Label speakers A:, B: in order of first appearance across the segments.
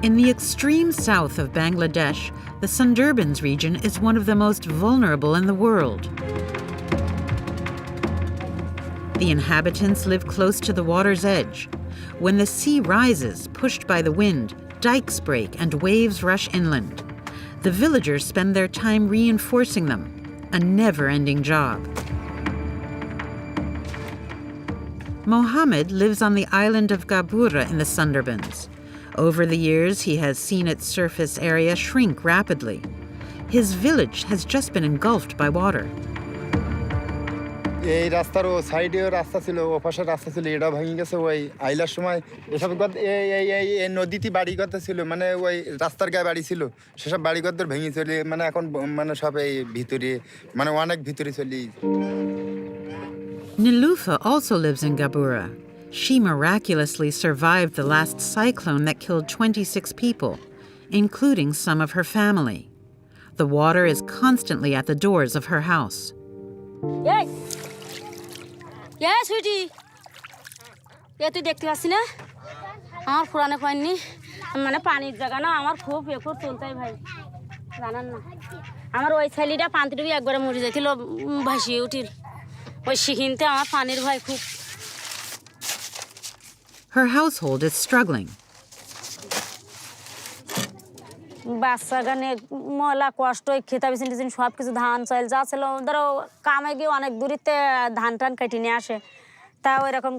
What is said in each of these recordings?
A: In the extreme south of Bangladesh, the Sundarbans region is one of the most vulnerable in the world. The inhabitants live close to the water's edge. When the sea rises, pushed by the wind, dikes break and waves rush inland. The villagers spend their time reinforcing them, a never-ending job. Mohammed lives on the island of Gabura in the Sundarbans. Over the years, he has seen its surface area shrink rapidly. His village has just been engulfed by water.
B: এই রাস্তার ও সাইডেও রাস্তা ছিল, ওপাশে রাস্তা ছিল, এটা ভেঙে গেছে ওই আইলার সময়। এসব এই নদীতে বাড়িঘর ছিল, মানে ওই রাস্তার গায়ে বাড়ি ছিল, সেসব বাড়িঘর ভেঙে চলে, মানে এখন মানে সব এই ভিতরে, মানে অনেক ভিতরে চলে।
A: Nilufa also lives in Gabura. She miraculously survived the last cyclone that killed 26 people, including some of her family. The water is constantly at the doors of her house.
C: Yes. Yes, sweetie. Yeah, tu dekhte pachi na? Amar purane pani, mane panir jaga na amar khub ekor choltai bhai. Janan na. Amar oi chhelita panti bi ekbare mori jaitilo bhashiye util. Oi shikhinte amar panir bhai khub.
A: Her household is struggling.
C: বাচ্চাগানে মলা কষ্ট খেতা বিছিন টিছিন সব কিছু ধান চাল যা ছিল ধরো কামে গিয়ে অনেক দূরিতে ধান টান কেটে নিয়ে আসে তা ওইরকম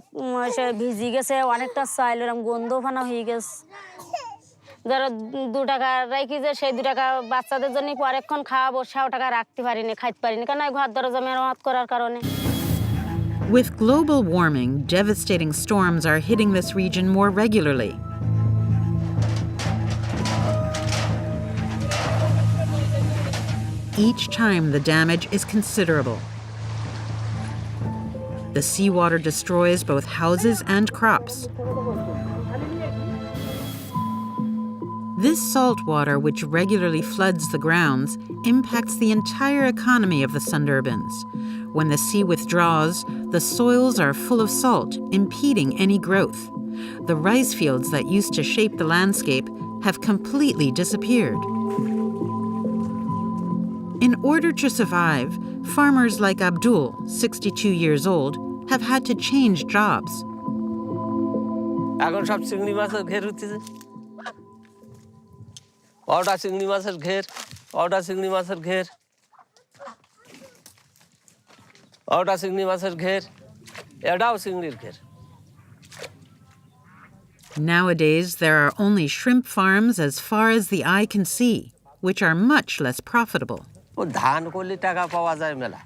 C: ভিজি গেছে অনেকটা চাইল ওরকম গন্ধ ফানা হয়ে গেছে ধরো 2 টাকা রাখি যে সেই 2 টাকা বাচ্চাদের জন্য পরেক্ষণ খাওয়াবো 100 টাকা রাখতে পারিনি খাইতে পারিনি কারণ ঘর দরজা মেরামত করার কারণে
A: With global warming, devastating storms are hitting this region more regularly. Each time the damage is considerable. The seawater destroys both houses and crops. This salt water, which regularly floods the grounds, impacts the entire economy of the Sundarbans. When the sea withdraws, the soils are full of salt, impeding any growth. The rice fields that used to shape the landscape have completely disappeared. In order to survive, farmers like Abdul, 62 years old, have had to change jobs.
D: এখন সব চিংড়ি মাছের ঘের হচ্ছে ওটা চিংড়ি মাছের ঘের ওটা চিংড়ি মাছের ঘের ওটা চিংড়ি মাছের ঘের এটাও চিংড়ির ঘের
A: Nowadays, there are only shrimp farms as far as the eye can see, which are much less profitable.
D: ও ধান করলে টাকা পাওয়া যায় মেলা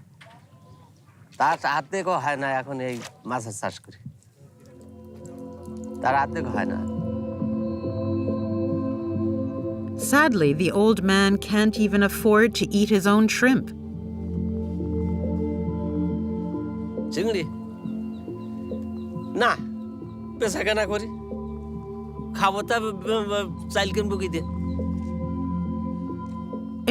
D: তার আর্ধেক হয় না এখন এই মাছের চাষ করে তার আর্ধেক হয় না
A: Sadly, the old man can't even afford to eat his own shrimp.
D: চিংড়ি না পেশা কেনা করি খাবো তা চাইল কিনবো কি দিয়ে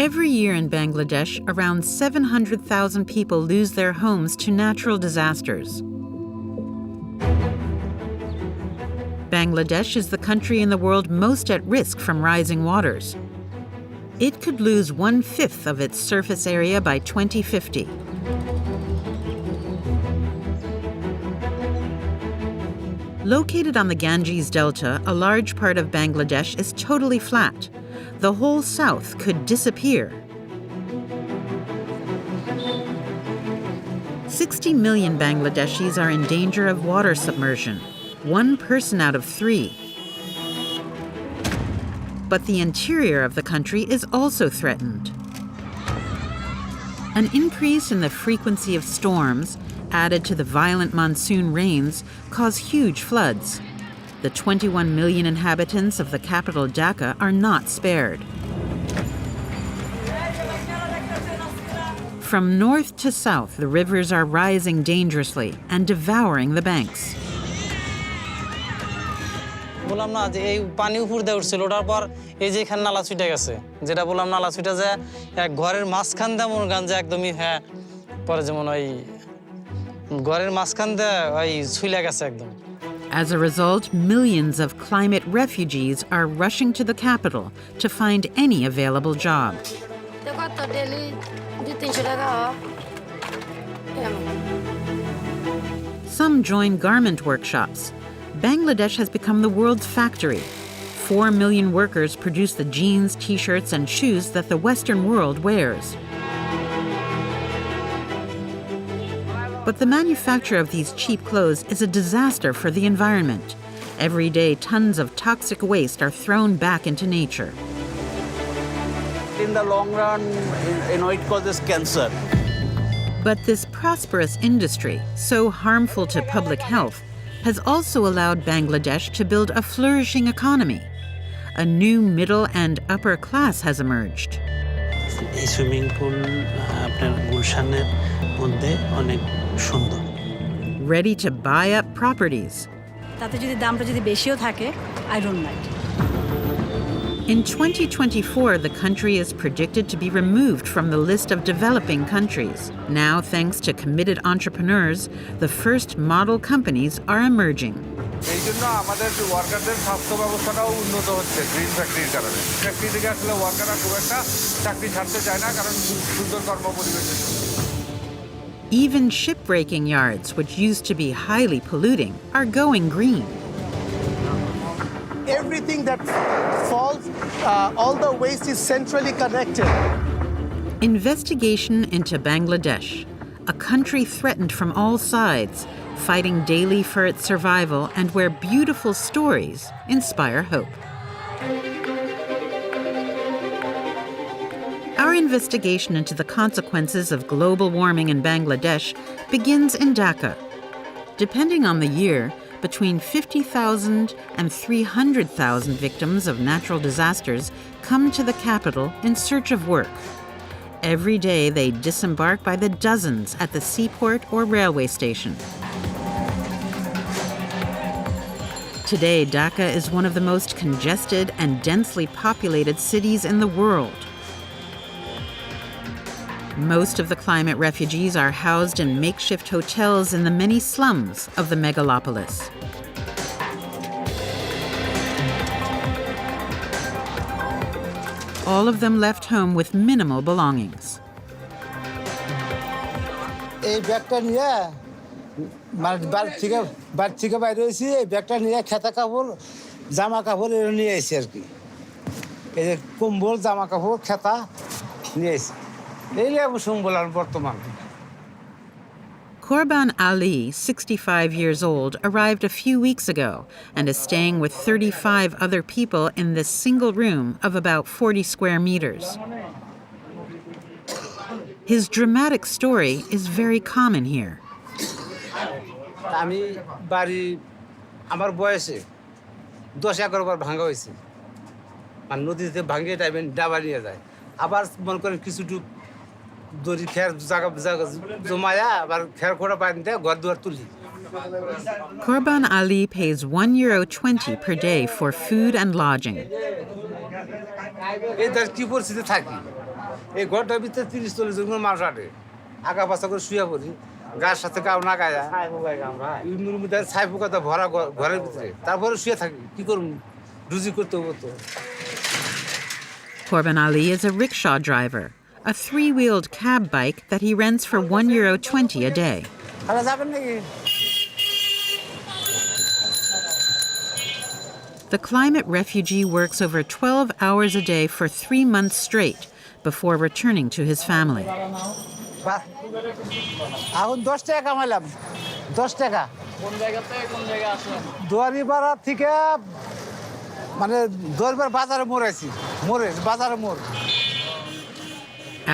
A: Every year in Bangladesh, around 700,000 people lose their homes to natural disasters. Bangladesh is the country in the world most at risk from rising waters. It could lose 1/5 of its surface area by 2050. Located on the Ganges Delta, a large part of Bangladesh is totally flat. The whole south could disappear. 60 million Bangladeshis are in danger of water submersion, 1 person out of 3. But the interior of the country is also threatened. An increase in the frequency of storms, added to the violent monsoon rains, cause huge floods. The 21 million inhabitants of the capital Dhaka are not spared. From north to south, the rivers are rising dangerously and devouring the banks.
E: বললাম না যে এই পানি উপর দিয়ে উঠছিল ওটার পর এই যে এখানে নালা ছুটে গেছে যেটা বললাম নালা ছুটে যায় এক ঘরের মাঝখান দিয়ে মনে করেন যে একদমই হ্যাঁ পরে যেমন ওই ঘরের মাঝখান দিয়ে ওই ছুইলে গেছে একদম
A: As a result, millions of climate refugees are rushing to the capital to find any available job. Some join garment workshops. Bangladesh has become the world's factory. 4 million workers produce the jeans, t-shirts, and shoes that the Western world wears. But the manufacture of these cheap clothes is a disaster for the environment. Every day, tons of toxic waste are thrown back into nature.
F: In the long run, it causes cancer.
A: But this prosperous industry, so harmful to public health, has also allowed Bangladesh to build a flourishing economy. A new middle and upper class has emerged.
G: এই swimming pool আপনার গুলশানের মধ্যে অনেক সুন্দর
A: Ready to buy up properties.
H: তাতে যদি দামটা যদি বেশিও থাকে, I don't mind.
A: In 2024, the country is predicted to be removed from the list of developing countries. Now, thanks to committed entrepreneurs, the first model companies are emerging.
I: এই জন্য আমাদের ওয়ার্কারদের স্বাস্থ্য ব্যবস্থাটাও উন্নত হচ্ছে গ্রিন ফ্যাক্টরির কারণে। ফ্যাক্টরি থেকে আসলে ওয়ার্কাররা খুব একটা চাকরি ছাড়তে চায় না কারণ সুন্দর কর্মপরিবেশের জন্য।
A: Even shipbreaking yards, which used to be highly polluting, are going green.
J: Everything that falls, all the waste is centrally connected.
A: Investigation into Bangladesh, a country threatened from all sides, fighting daily for its survival and where beautiful stories inspire hope. Our investigation into the consequences of global warming in Bangladesh begins in Dhaka. Depending on the year, between 50,000 and 300,000 victims of natural disasters come to the capital in search of work. Every day they disembark by the dozens at the seaport or railway station. Today, Dhaka is one of the most congested and densely populated cities in the world. Most of the climate refugees are housed in makeshift hotels in the many slums of the megalopolis. All of them left home with minimal belongings.
K: এই ব্যাগটা নিয়ে বাড়ি থেকে বাইরে হয়েছি, এই ব্যাগটা নিয়ে খেতা কাপড় জামা কাপড় এগুলো নিয়ে এসেছি আর কি। এই যে কম্বল জামা কাপড় খেতা নিয়ে এসেছি, এই নিয়ে সম্বল আর বর্তমান।
A: Korban Ali, 65 years old, arrived a few weeks ago and is staying with 35 other people in this single room of about 40 square meters. His dramatic story is very common here.
K: আমি বাড়ি আমার বয়সে 10-11 বার ভাঙা হয়েছে, আর নদীতে ভাঙিয়ে টাইমে ডাবা নিয়ে যায়, আবার মনে করেন কিছুটু দড়ি খের জায়গা জমায়া আবার খের খোড়া পানি দিয়ে ঘর দুয়ার তুলি।
A: Korban Ali pays €1.20 per day for food and lodging.
K: এই তার কি পরিস্থিতি থাকি, এই ঘরটার ভিতরে 30-40 জন মানুষ আটে, আগা পাশা করে শুয়ে পড়ি, গাছ সাথে গাও না গায়া ছাই পোকাতে ভরা ঘরের ভিতরে, তারপরে শুয়ে থাকি, কি করুন রুজি করতে হবো তো।
A: Korban Ali is a rickshaw driver, a 3-wheeled cab bike that he rents for €1.20 a day. The climate refugee works over 12 hours a day for 3 months straight before returning to his family.
K: এখন 10 টাকা কামাইলাম, 10 টাকা।
E: কোন জায়গা থেকে কোন জায়গা আসলেন?
K: দুয়ারিপাড়া থেকে মানে দুয়ারিপাড়া বাজারে মোড়াইছি, বাজারে মোড়।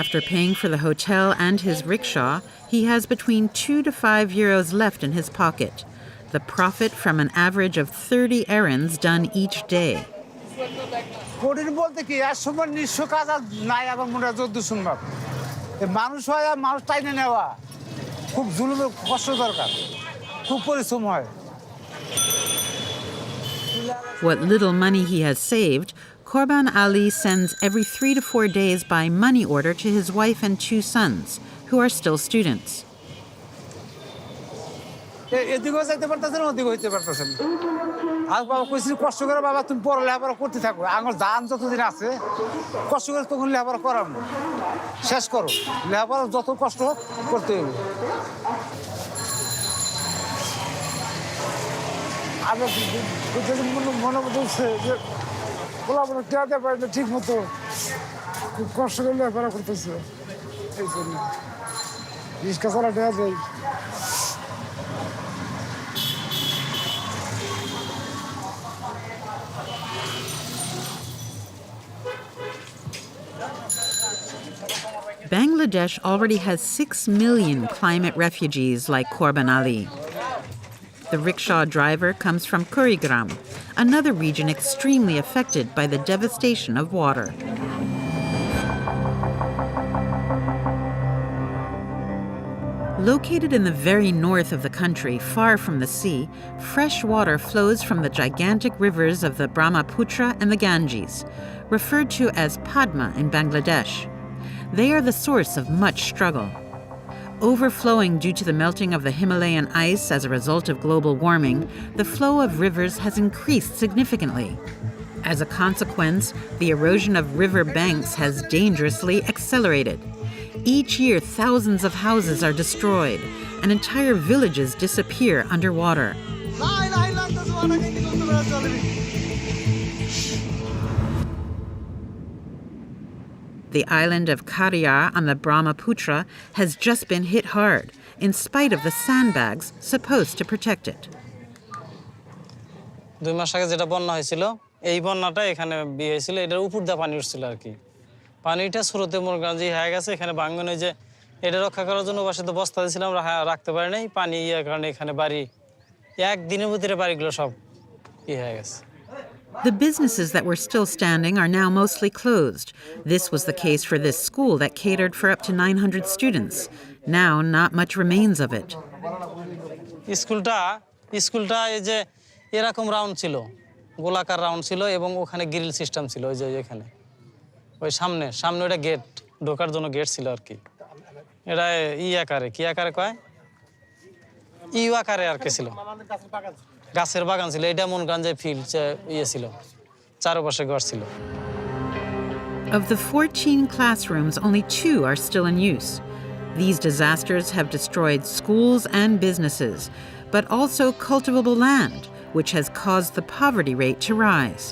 A: After paying for the hotel and his rickshaw, he has between €2 to €5 left in his pocket, the profit from an average of 30 errands done each day.
K: কঠিন বলতে কি, আর সময় নিঃস্ব কাজ আর নাই, আমার মনে হয় যদ্দূর শুনলাম মানুষ হয় আর মানুষ টাইনে নেওয়া খুব জুলুমের কষ্ট দরকার, খুব পরিশ্রম হয়।
A: What little money he has saved, Korban Ali sends every 3 to 4 days by money order to his wife and 2 sons, who are still students.
K: এদিকেও যাইতে পারতেছেন ওদিকেও হইতে পারতেছেন আর বাবা কইছি কষ্ট করে বাবা তুমি পড়া লেখাপড়া করতে থাকো আমার ধান যতদিন আছে কষ্ট করে তখন লেখাপড়া করাবো শেষ করো লেখাপড়া যত কষ্ট হোক করতে হবে
L: আমার মনে বলছে যে বলা বলে টেয়াতে পারে না ঠিক মতো খুব কষ্ট করে লেখাপড়া করতেছে এই জন্য রিক্সা চালা দেওয়া যায়
A: Bangladesh already has 6 million climate refugees like Korban Ali. The rickshaw driver comes from Kurigram, another region extremely affected by the devastation of water. Located in the very north of the country, far from the sea, fresh water flows from the gigantic rivers of the Brahmaputra and the Ganges, referred to as Padma in Bangladesh. They are the source of much struggle. Overflowing due to the melting of the Himalayan ice as a result of global warming, the flow of rivers has increased significantly. As a consequence, the erosion of river banks has dangerously accelerated. Each year, thousands of houses are destroyed, and entire villages disappear underwater. The island of Karia on the Brahmaputra has just been hit hard, in spite of the sandbags supposed to protect it.
E: 2 মাস আগে যেটা বন্যা হয়েছিল এই বন্যাটা এখানে বিয়ে হয়েছিল এটার উপর দিয়ে পানি উঠছিল আর কি পানিটা স্রোতে মোরগঞ্জি হয়ে গেছে এখানে ভাঙনে যে এটা রক্ষা করার জন্য বাসে তো বস্তা দিয়েছিলাম রাখতে পারি নাই পানি ইয়ার কারণে এখানে বাড়ি একদিনের ভিতরে বাড়িগুলো সব হয়ে গেছে
A: The businesses that were still standing are now mostly closed. This was the case for this school that catered for up to 900 students. Now, not much remains of it.
E: স্কুলটা এই যে এরকম রাউন্ড ছিল গোলাকার রাউন্ড ছিল এবং ওখানে grill system ছিল ওই যে এখানে ওই সামনে ওটা গেট ঢোকার জন্য গেট ছিল আর কি এটা কি আকারে কয় ইউ আকারে আর কি ছিল গাছের বাগান ছিল এটা মনগঞ্জে ফিল্ড ছিল চারপাশে ঘর ছিল
A: Of the 14 classrooms, only 2 are still in use. These disasters have destroyed schools and businesses, but also cultivable land, which has caused the poverty rate to rise.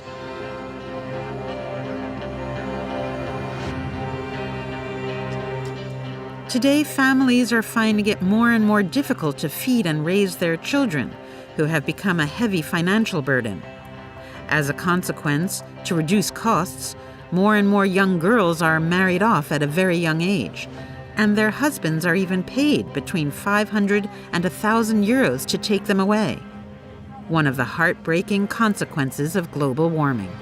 A: Today, families are finding it more and more difficult to feed and raise their children, who have become a heavy financial burden. As a consequence, to reduce costs, more and more young girls are married off at a very young age, and their husbands are even paid between 500 and 1,000 euros to take them away. One of the heartbreaking consequences of global warming.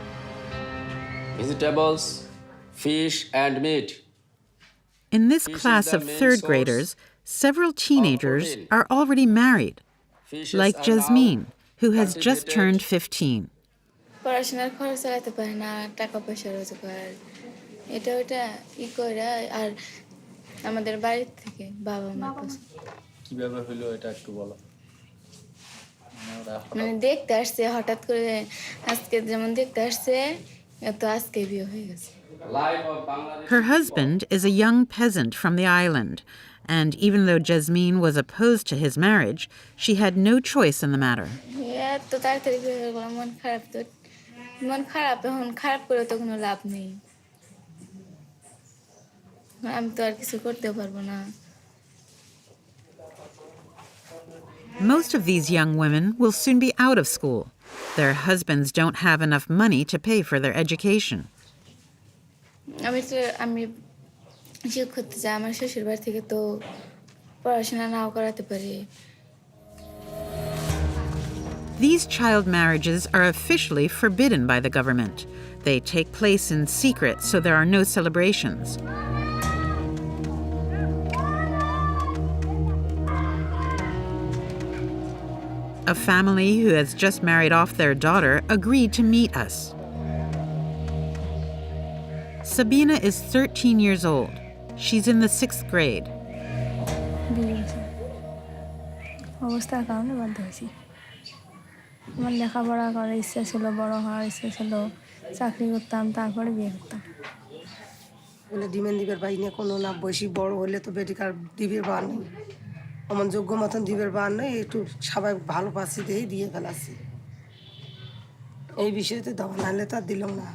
M: Vegetables, fish, and meat.
A: In this class of third graders, several teenagers are already married, like Jasmine, who has just turned 15.
N: পড়াশোনার খরচ চালাতে পারে না টাকা পয়সা রোজগার এটা ওটা করে আর আমাদের বাড়ি থেকে বাবা মা
M: কিভাবে হলো এটা একটু বলো
N: মানে দেখতে আসছে হঠাৎ করে আজকে যেমন দেখতে আসছে তো আজকে বিয়ে হয়ে গেছে
A: Her husband is a young peasant from the island, and even though Jasmine was opposed to his marriage, she had no choice in the matter.
N: তো তাড়াতাড়ি মন খারাপ এখন খারাপ করে তো কোনো লাভ নেই আমি তো আর কিছু করতে পারবো না
A: Most of these young women will soon be out of school. Their husbands don't have enough money to pay for their education.
N: আমি শিক্ষক হতে চাই আমার শ্বশুর বাড়ি থেকে তো পড়াশোনা নাও করাতে পারে
A: These child marriages are officially forbidden by the government. They take place in secret, so there are no celebrations. A family who has just married off their daughter agreed to meet us. Sabina is 13 years old. She's in the 6th grade.
N: অবস্থার কারণে বাধ্য হয়েছি। আমার লেখাপড়া করার ইচ্ছা ছিল, বড় হওয়ার ইচ্ছা ছিল, চাকরি করতাম, তারপরে বিয়ে করতাম।
O: বলে ডিমেন্ড দিবের পাই না কোনো না, বেশি বড় হলে তো বেটিকার দিবের বার নেই, আমার যোগ্য মতন দিবের বার নেই, একটু সবাই ভালো পাচ্ছি দিয়ে ফেলাচ্ছি। এই বিষয়তে দেওয়া নাহলে তো আর দিলাম না।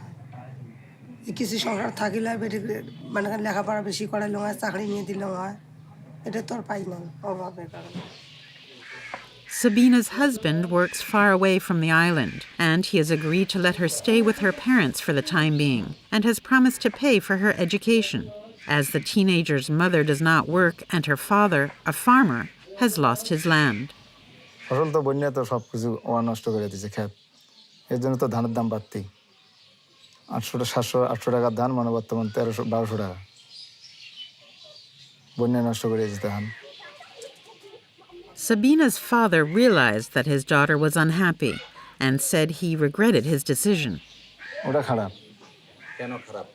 O: কিছু সংসার থাকিলে বেটি মানে লেখাপড়া বেশি করাইল হয়, চাকরি নিয়ে দিলাম হয়, এটা তো আর পাই না অভাবের কারণে।
A: Sabina's husband works far away from the island, and he has agreed to let her stay with her parents for the time being, and has promised to pay for her education, as the teenager's mother does not work and her father, a farmer, has lost his land.
B: ফসল তো বন্যা তো সব কিছু নষ্ট করে দিয়েছে ক্ষেত, এর জন্য তো ধানের দাম বাড়তি। 700-800 টাকার ধান মানে বর্তমান 1300-1200 টাকা, বন্যা নষ্ট করে দিয়েছে ধান।
A: Sabina's father realized that his daughter was unhappy and said he regretted his decision.
B: ওটা খারাপ।
M: কেন খারাপ?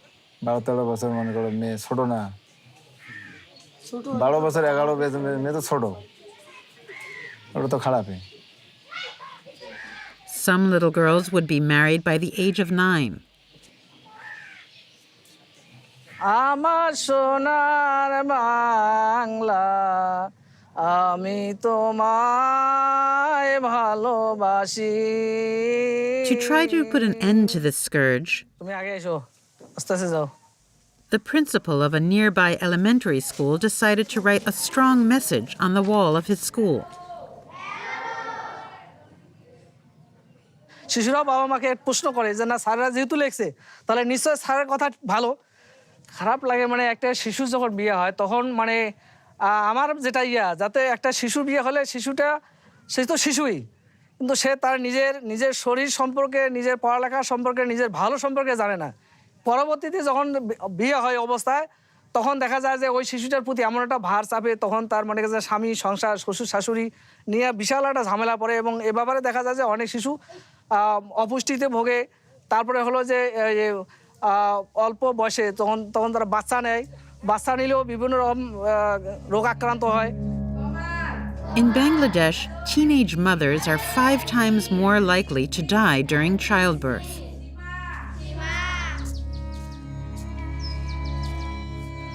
B: 12-13 বছর মনে করো মেয়ে, ছোট না, 12 বছর 11 বছর মেয়ে তো ছোট, ওটা তো খারাপই।
A: Some little girls would be married by the age of 9.
E: আমার সোনার বাংলা, আমি তোমায় ভালোবাসি।
A: To try to put an end to this scourge,
E: তুমি আগে এসো, আস্তে আস্তে যাও।
A: the principal of a nearby elementary school decided to write a strong message on the wall of his school.
E: শিশুরা বাবা মাকে প্রশ্ন করে যে না স্যাররা যেহেতু লেখছে তাহলে নিশ্চয় স্যারের কথা ভালো। খারাপ লাগে মানে একটা শিশু যখন বিয়ে হয় তখন মানে আমার যেটা যাতে একটা শিশু বিয়ে হলে শিশুটা সে তো শিশুই, কিন্তু সে তার নিজের শরীর সম্পর্কে, নিজের পড়ালেখা সম্পর্কে, নিজের ভালো সম্পর্কে জানে না। পরবর্তীতে যখন বিয়ে হয় অবস্থায় তখন দেখা যায় যে ওই শিশুটার প্রতি এমন একটা ভার চাপে, তখন তার মানে যে স্বামী, সংসার, শ্বশুর শাশুড়ি নিয়ে বিশাল একটা ঝামেলা পড়ে, এবং এ ব্যাপারে দেখা যায় যে অনেক শিশু অপুষ্টিতে ভোগে। তারপরে হলো যে অল্প বয়সে তখন তারা বাচ্চা নেয়, বাচ্চা নিলেও বিভিন্ন রকম রোগ আক্রান্ত হয়।
A: In Bangladesh, teenage mothers are 5 times more likely to die during childbirth.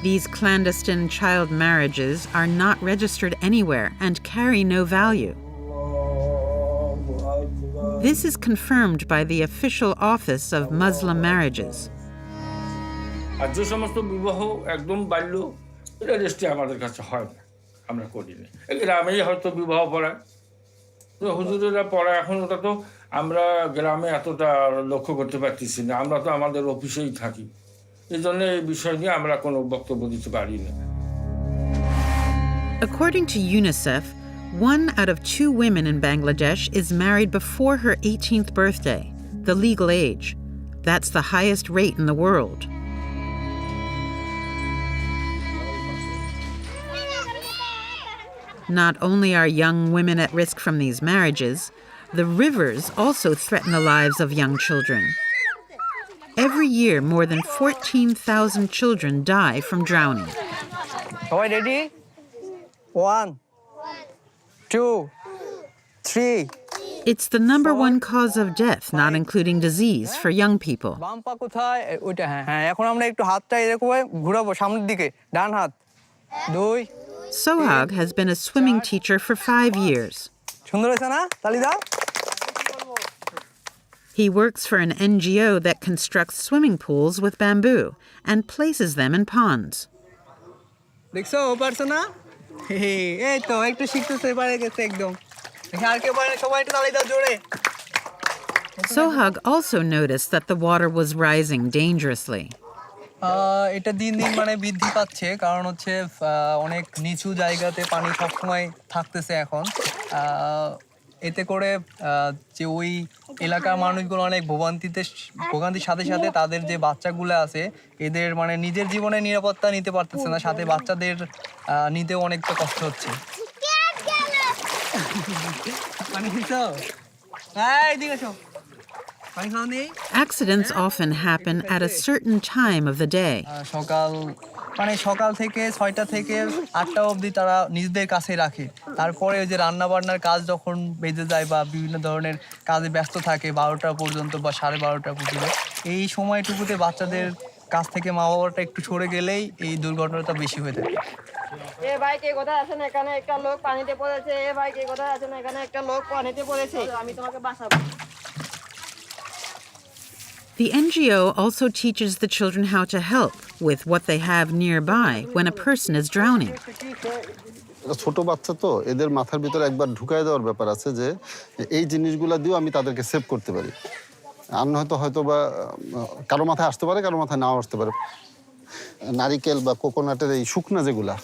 A: These clandestine child marriages are not registered anywhere and carry no value. This is confirmed by the official office of Muslim marriages.
I: আর যে সমস্ত বিবাহ একদম বাল্য, এটা registry আমাদের কাছে হয় না, আমরা করি না। গ্রামেই হয়তো বিবাহ পড়ায়, তো হুজুরেরা পড়ায়, এখন ওটা তো আমরা গ্রামে এতটা লক্ষ্য করতে পারতেছি না, আমরা তো আমাদের অফিসেই থাকি, এই জন্য এই বিষয় নিয়ে আমরা কোনো বক্তব্য দিতে পারি না।
A: According to UNICEF, 1 out of 2 women in Bangladesh is married before her 18th birthday, the legal age. That's the highest rate in the world. Not only are young women at risk from these marriages, the rivers also threaten the lives of young children. Every year, more than 14,000 children die from drowning.
E: All right, ready? 1, 2, 3.
A: It's the number 1 cause of death, not including disease, for young people.
E: বাম পা কোথায়? ওইটা, হ্যাঁ। এখন আমরা একটু হাতটা এরকম ঘোরাবো সামনের দিকে, ডান হাত। 2।
A: Sohag has been a swimming teacher for 5 years.
E: সুন্দর হয়েছে না? তালি দাও।
A: He works for an NGO that constructs swimming pools with bamboo and places them in ponds.
E: দেখছো ও পারছো না? এই তো একটু শিখতেছে, পারে গেছে একদম। আর কেউ পারে, সবাই একটু তালি দাও জোরে।
A: Sohag also noticed that the water was rising dangerously.
E: এটা দিন দিন মানে বৃদ্ধি পাচ্ছে, কারণ হচ্ছে অনেক নিচু জায়গাতে পানি সবসময় থাকতেছে এখন। এতে করে যে ওই এলাকার মানুষগুলো অনেক ভোগান্তির সাথে সাথে তাদের যে বাচ্চাগুলো আছে এদের মানে নিজের জীবনে নিরাপত্তা নিতে পারতেছে না, সাথে বাচ্চাদের নিতেও অনেকটা কষ্ট হচ্ছে।
A: Accidents often happen at a certain time of the day.
E: সকাল
P: মানে সকাল থেকে 6টা থেকে 8টা অবধি তারা নিজেদের কাছে রাখে। তারপরে ওই যে রান্নাবান্নার কাজ যখন বেজে যায় বা বিভিন্ন ধরনের কাজে ব্যস্ত থাকে 12টা পর্যন্ত বা 12:30টা পর্যন্ত, এই সময়টুকুতে বাচ্চাদের কাছ থেকে মা বাবাটা একটু সরে গেলেই এই দুর্ঘটনাটা বেশি হয়ে থাকে।
Q: এ ভাই কে কোথায় আছেন? এখানে একটা লোক পানিতে পড়েছে। এ ভাই কে কোথায় আছেন? এখানে একটা লোক পানিতে পড়েছে। আমি তোমাকে বাঁচাবো।
A: The NGO also teaches the children how to help with what they have nearby when a person is drowning.
R: ছোট বাচ্চা তো, এদের মাথার ভিতরে একবার ঢুকায় দেওয়ার ব্যাপার আছে যে এই জিনিসগুলো দিয়েও আমি তাদেরকে সেভ করতে পারি। আর হয়তো বা কারো মাথায় আসতে পারে, কারো মাথায় নাও আসতে পারে। নারিকেল বা কোকোনাটের এই শুকনা যেগুলা,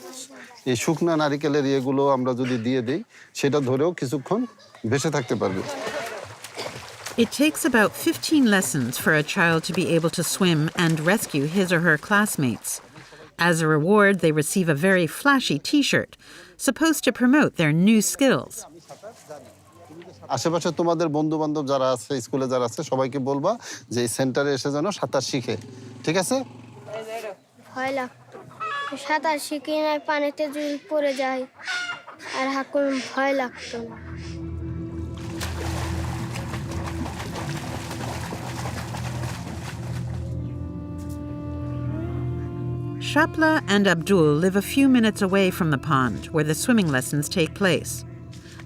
R: এই শুকনা নারিকেলের ইয়েগুলো আমরা যদি দিয়ে দিই, সেটা ধরেও কিছুক্ষণ ভেসে থাকতে পারবে।
A: It takes about 15 lessons for a child to be able to swim and rescue his or her classmates. As a reward, they receive a very flashy T-shirt, supposed to promote their new skills.
R: আশেপাশে তোমাদের বন্ধু-বান্ধব যারা আছে, স্কুলে যারা আছে, সবাইকে বলবা যে এই সেন্টারে এসে যেন সাঁতার শিখে, ঠিক আছে?
S: ভয় লাগতো, সাঁতার শিখে পানিতে যদি পড়ে যায় আর এখন ভয় লাগতো না।
A: Shapla and Abdul live a few minutes away from the pond where the swimming lessons take place.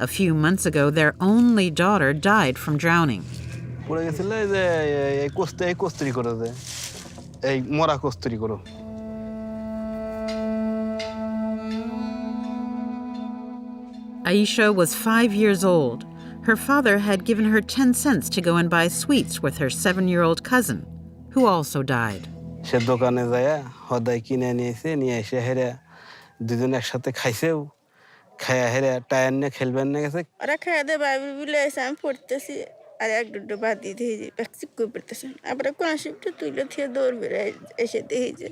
A: A few months ago, their only daughter died from drowning. Aisha was 5 years old. Her father had given her 10 cents to go and buy sweets with her 7-year-old cousin, who also died.
P: সে দোকানে যায় হদাই কিনে নিয়ে এসে হেরে দুজন একসাথে খাইছেও, খায়া হেরে টায়ার নিয়ে খেলবেন না গেছে।
T: ওরা খাইয়া দিয়ে বাইবেল বলে এসে আমি পড়তেছি, আর এক দুটো বাদ দিয়ে দিয়ে যে প্যাকচিক করে পড়তেছেন। আবার কোন শিফটে তুলে থেকে দৌড় বেড়ে এসে দিয়ে যে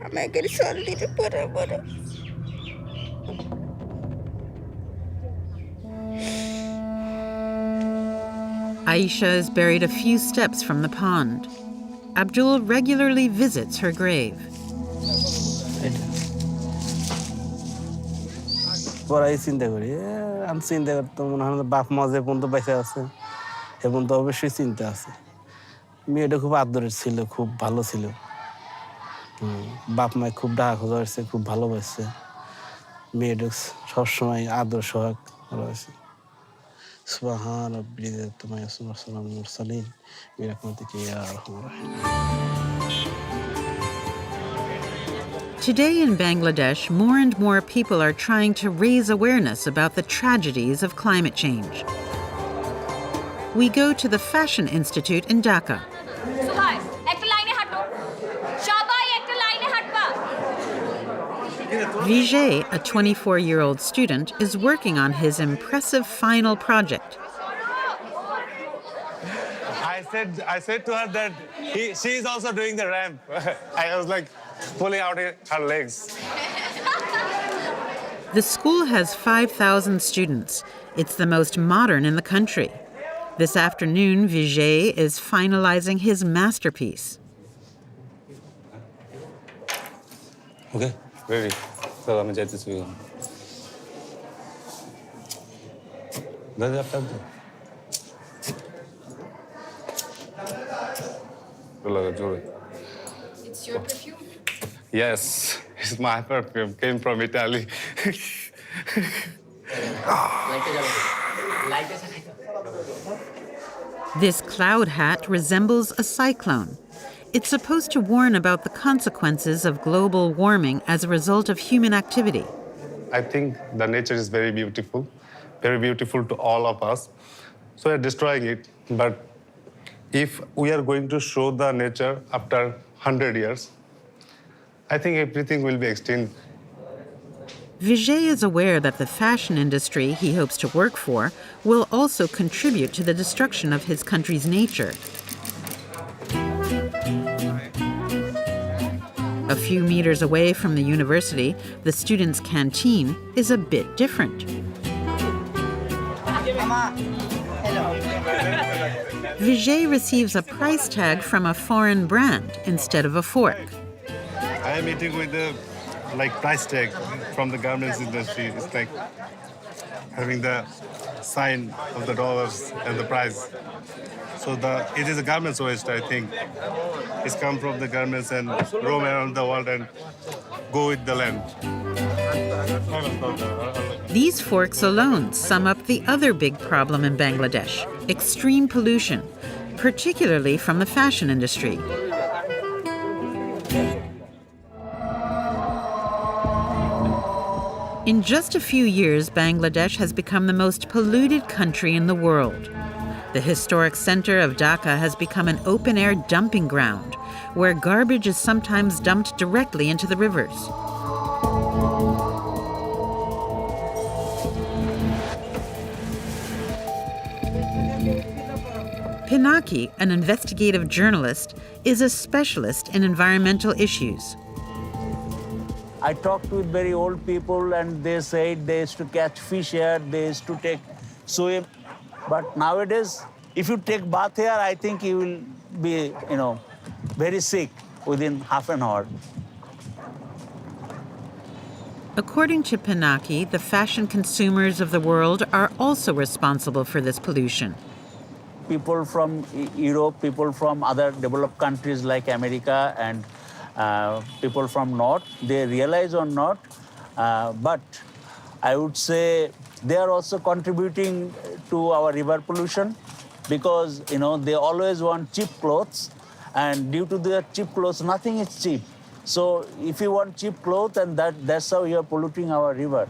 T: আমাকে সল দিতে পরে পরে।
A: Aisha is buried a few steps from the pond. Abdul regularly visits her grave.
P: পড়াই চিন্তা করি, আমি চিন্তা করতাম মনে হয় বাপ মা যে পর্যন্ত বেঁচে আছে এ পর্যন্ত অবশ্যই চিন্তা আছে। মেয়েটা খুব আদরের ছিল, খুব ভালো ছিল। বাপ মায় খুব ডাকা খোঁজা হয়েছে, খুব ভালোবাসছে। মেয়েটা সবসময় আদর সোহাগ রয়েছে। সুবহান রাব্বিল ইজ্জাতি আম্মা ইয়াসিফুন ওয়া সালামুন আলাল মুরসালিন বিরাহমাতিকা ইয়া আরহামার রাহিমিন।
A: Today in Bangladesh, more and more people are trying to raise awareness about the tragedies of climate change. We go to the Fashion Institute in Dhaka. Vijay, a 24-year-old student, is working on his impressive final project.
U: I said to her that she is also doing the ramp. I was like pulling out her legs.
A: The school has 5,000 students. It's the most modern in the country. This afternoon, Vijay is finalizing his masterpiece.
U: Okay, ready. So I'm going to take this with
N: It's your perfume?
U: Yes, it's my perfume. Came from Italy.
A: This cloud hat resembles a cyclone. It's supposed to warn about the consequences of global warming as a result of human activity.
U: I think the nature is very beautiful to all of us. So we're destroying it. But if we are going to show the nature after 100 years, I think everything will be extinct.
A: Vijay is aware that the fashion industry he hopes to work for will also contribute to the destruction of his country's nature. A few meters away from the university, the students' canteen is a bit different. Vijay receives a price tag from a foreign brand instead of a fork.
U: I I am eating with the price tag from the garments industry. It's like having the sign of the dollars and the price. So it is a garments waste, I think. It's come from the garments and roam around the world and go with the land.
A: These forks alone sum up the other big problem in Bangladesh: extreme pollution, particularly from the fashion industry. In just a few years, Bangladesh has become the most polluted country in the world. The historic center of Dhaka has become an open-air dumping ground, where garbage is sometimes dumped directly into the rivers. Pinaki, an investigative journalist, is a specialist in environmental issues.
F: I talked with very old people and they said they used to catch fish here, they used to take swim. But nowadays, if you take bath here, I think you will be, very sick within half an hour.
A: According to Pinaki, the fashion consumers of the world are also responsible for this pollution.
F: People from Europe, people from other developed countries like America and people from North, they realize or not, but I would say they are also contributing to our river pollution because, they always want cheap clothes, and due to their cheap clothes, nothing is cheap. So if you want cheap clothes, and that's how you are polluting our river.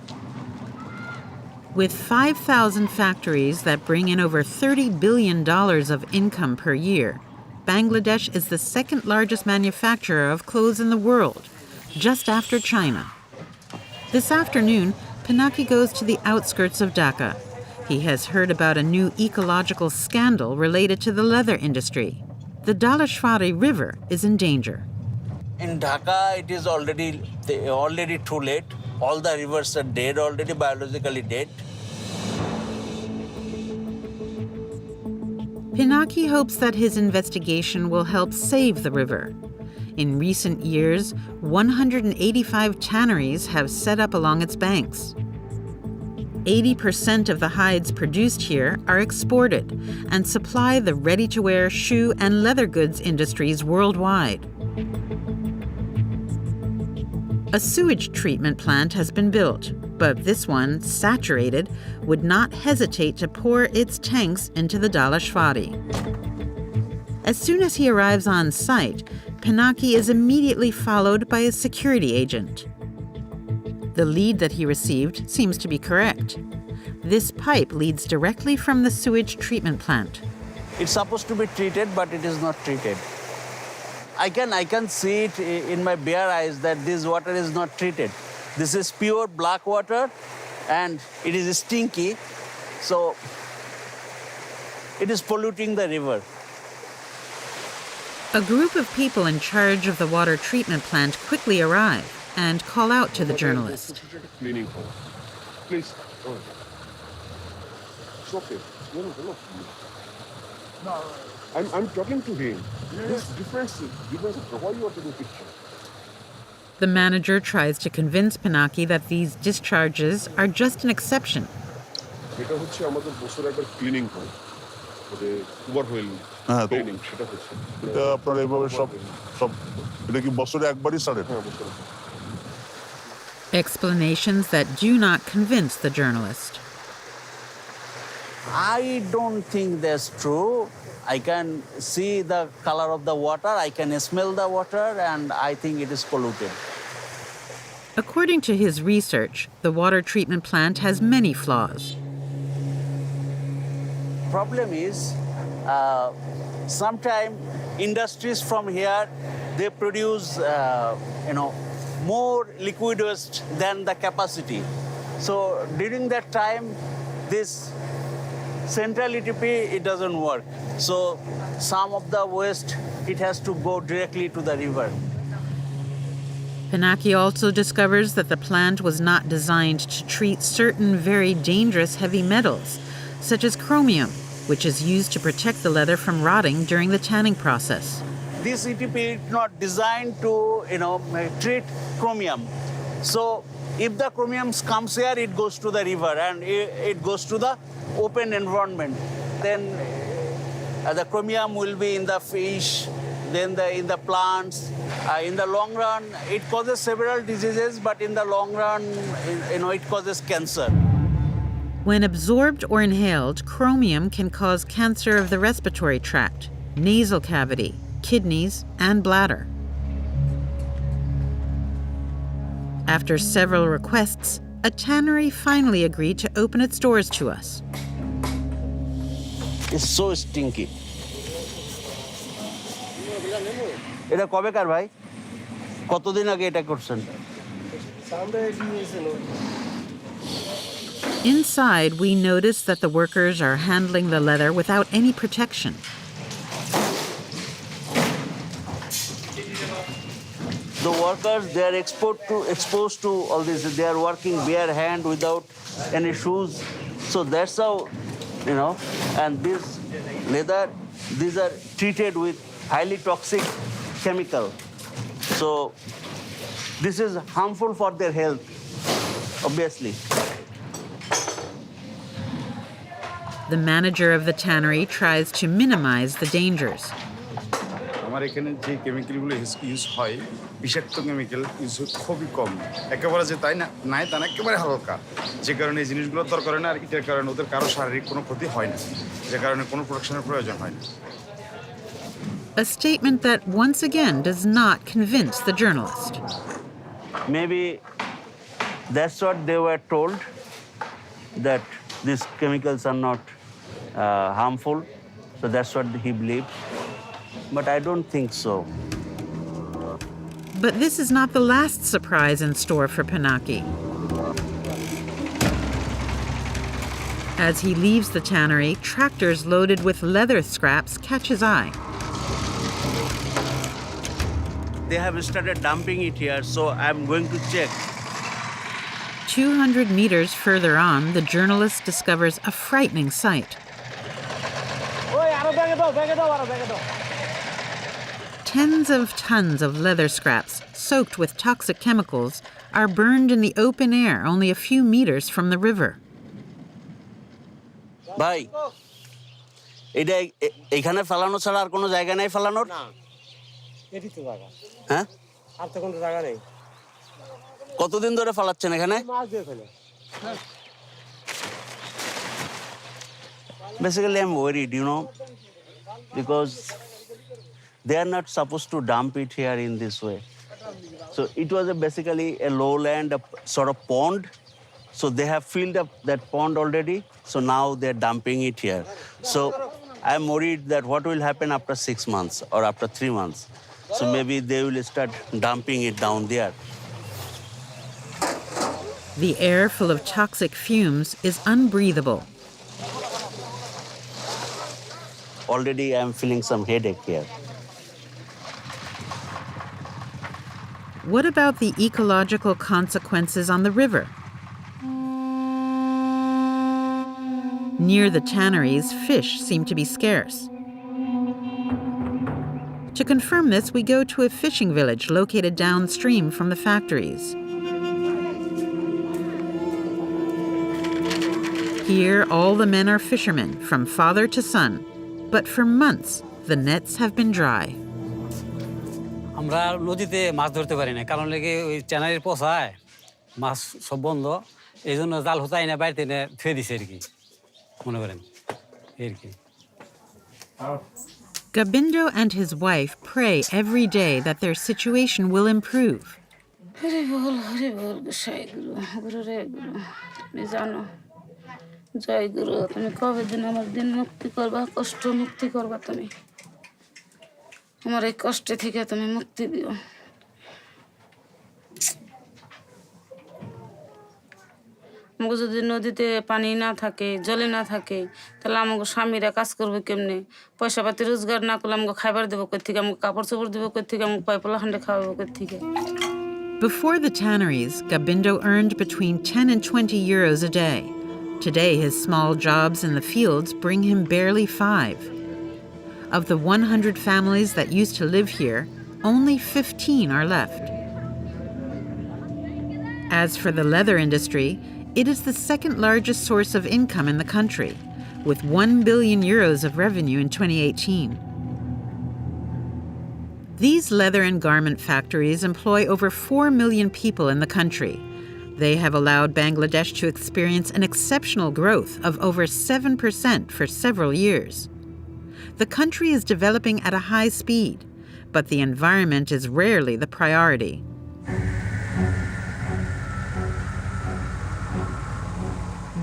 A: With 5,000 factories that bring in over $30 billion of income per year, Bangladesh is the second largest manufacturer of clothes in the world, just after China. This afternoon, Pinaki goes to the outskirts of Dhaka. He has heard about a new ecological scandal related to the leather industry. The Dhalashwari River is in danger.
F: In Dhaka, it is already too late. All the rivers are dead, already biologically dead.
A: Pinaki hopes that his investigation will help save the river. In recent years, 185 tanneries have set up along its banks. 80% of the hides produced here are exported and supply the ready-to-wear shoe and leather goods industries worldwide. A sewage treatment plant has been built, but this one, saturated, would not hesitate to pour its tanks into the Dhalashwari. As soon as he arrives on site, Pinaki is immediately followed by a security agent. The lead that he received seems to be correct. This pipe leads directly from the sewage treatment plant.
F: It's supposed to be treated, but it is not treated. I can see it in my bare eyes that this water is not treated. This is pure black water and it is stinky, so it is polluting the river.
A: A group of people in charge of the water treatment plant quickly arrive and call out to the journalist.
C: Please. It's okay. No. I'm talking to him. This difference. Why you are taking picture?
A: The manager tries to convince Pinaki that these discharges are just an exception.
C: এটা হচ্ছে আমাদের বছরে একবার cleaning হয় মানে over wheel cleaning সেটা হচ্ছে এটা আপনারা এইভাবে সব এটা কি বছরে একবারই ছাড়ে হ্যাঁ বছরে
A: Explanations that do not convince the journalist.
F: I don't think that's true. I can see the color of the water, I can smell the water, and I think it is polluted.
A: According to his research, the water treatment plant has many flaws.
F: Problem is, sometimes industries from here, they produce, more liquid waste than the capacity. So during that time, this central ETP, it doesn't work. So some of the waste, it has to go directly to the river.
A: Pinaki also discovers that the plant was not designed to treat certain very dangerous heavy metals, such as chromium, which is used to protect the leather from rotting during the tanning process.
F: this ETP is not designed to, treat chromium. So if the chromium comes here, it goes to the river and it goes to the open environment. Then the chromium will be in the fish, then in the plants. In the long run, it causes several diseases, but in the long run, it causes cancer.
A: When absorbed or inhaled, chromium can cause cancer of the respiratory tract, nasal cavity, kidneys, and bladder. After several requests, a tannery finally agreed to open its doors to us.
F: It's so stinky. এটা কবেকার ভাই? কতদিন আগে এটা করছেন?
A: Inside, we notice that the workers are handling the leather without any protection.
F: The workers, they are exposed to all this. They are working bare hand without any shoes. So that's how, and this leather, these are treated with highly toxic chemical. So this is harmful for their health, obviously.
A: The manager of the tannery tries to minimize the dangers.
D: আমার এখানে যে কেমিক্যালগুলো use হয় বিষাক্ত chemical use খুবই কম, একেবারে যে তাই না নাই তা না, একেবারে হালকা, যে কারণে এই জিনিসগুলোর দরকার হয় না, আর এটার কারণে ওদের কারো শারীরিক কোনো ক্ষতি হয় না, যে কারণে কোনো প্রোটেকশনের প্রয়োজন হয় না।
A: A statement that once again does not convince the journalist.
F: Maybe that's what they were told, that these chemicals are not harmful, so that's what he believed. But I don't think so.
A: But this is not the last surprise in store for Pinaki. As he leaves the tannery, tractors loaded with leather scraps catch his eye.
F: They have started dumping it here, so I'm going to check.
A: 200 meters further on, the journalist discovers a frightening sight. Tens of tons of leather scraps, soaked with toxic chemicals, are burned in the open air only a few meters from the river.
F: ভাই, এটা এখানে ফেলানো ছাড়া আর কোনো জায়গা নাই ফেলানোর? না, এটাই তো জায়গা। হ্যাঁ? আর তো কোনো জায়গা নেই। কতদিন ধরে ফেলাচ্ছেন এখানে? মাস দিয়ে ফেলে। Basically, I'm worried, because they are not supposed to dump it here in this way. So it was basically a lowland, a sort of pond. So they have filled up that pond already. So now they're dumping it here. So I'm worried that what will happen after 6 months or after 3 months. So maybe they will start dumping it down there.
A: The air full of toxic fumes is unbreathable.
F: Already I'm feeling some headache here.
A: What about the ecological consequences on the river? Near the tanneries, fish seem to be scarce. To confirm this, we go to a fishing village located downstream from the factories. Here, all the men are fishermen, from father to son. But for months, the nets have been dry.
E: আমরা নদীতে মাছ ধরতে পারি না, কারণ লেগে ওই ট্যানারির পোষায় মাছ সব বন্ধ, এই জন্য জাল হোতাই না, বাড়িতে এনে থুয়ে দিছে আর কি, মনে করেন আর কি।
A: Gobindo and his wife pray every day that their situation will improve.
V: Hari বল গোসাই গুরু, গুরু রে গুরু, তুমি জানো, জয় গুরু, তুমি কবে দিন আমার দিন মুক্তি করবা, কষ্ট মুক্তি করবা, তুমি আমার এই কষ্টে থেকে তুমি মুক্তি দিও। আমাকে যদি নদীতে পানি না থাকে, জলে না থাকে, তাহলে আমাকে স্বামীরা কাজ করবে কেমনে, পয়সা পাতি রোজগার না করলে আমাকে খাবার দেবো কই থেকে, আমাকে কাপড় চোপড় দেবো কই থেকে, আমাকে পাইপলা হান্ডে খাওয়াবো কই থেকে।
A: Before the tanneries, Gobindo earned between 10 and 20 euros a day. Today, his small jobs in the fields bring him barely 5. Of the 100 families that used to live here, only 15 are left. As for the leather industry, it is the second largest source of income in the country, with 1 billion euros of revenue in 2018. These leather and garment factories employ over 4 million people in the country. They have allowed Bangladesh to experience an exceptional growth of over 7% for several years. The country is developing at a high speed, but the environment is rarely the priority.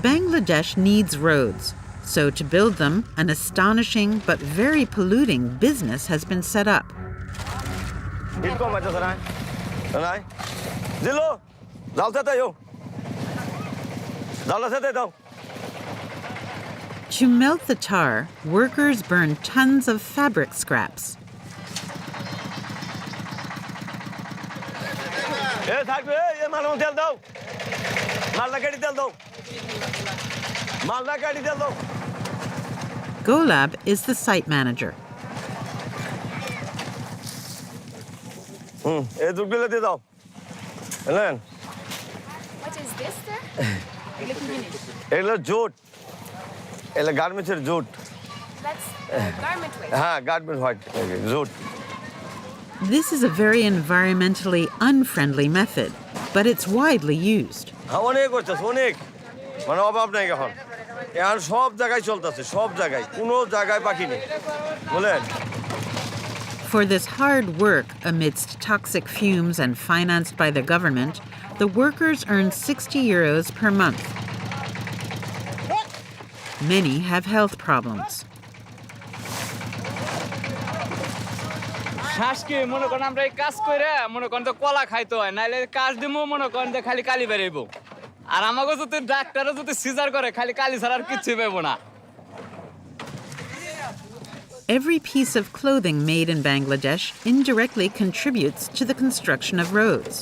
A: Bangladesh needs roads, so to build them, an astonishing but very polluting business has been set up. To melt the tar, workers burn tons of fabric scraps. Golab is the site manager.
G: What is this, sir? Jute. Garment jute. That's garment waste. Garment white. Jute.
A: This is a very environmentally unfriendly method, but it's widely used. For this hard work amidst toxic fumes and financed by the government, the workers earn 60 euros per month. Many have health problems.
H: শ্বাসকে মনে করেন আমরা এই কাজ করে মনে করেন তো কলা খাইতে হয় নাইলে কাজ দিমু মনে করেন যে খালি কালি বেরাইব আর আমাকে যদি ডাক্তারও যদি সিজার করে খালি কালি ছাড়া আর কিচ্ছু পাইব না
A: Every piece of clothing made in Bangladesh indirectly contributes to the construction of roads.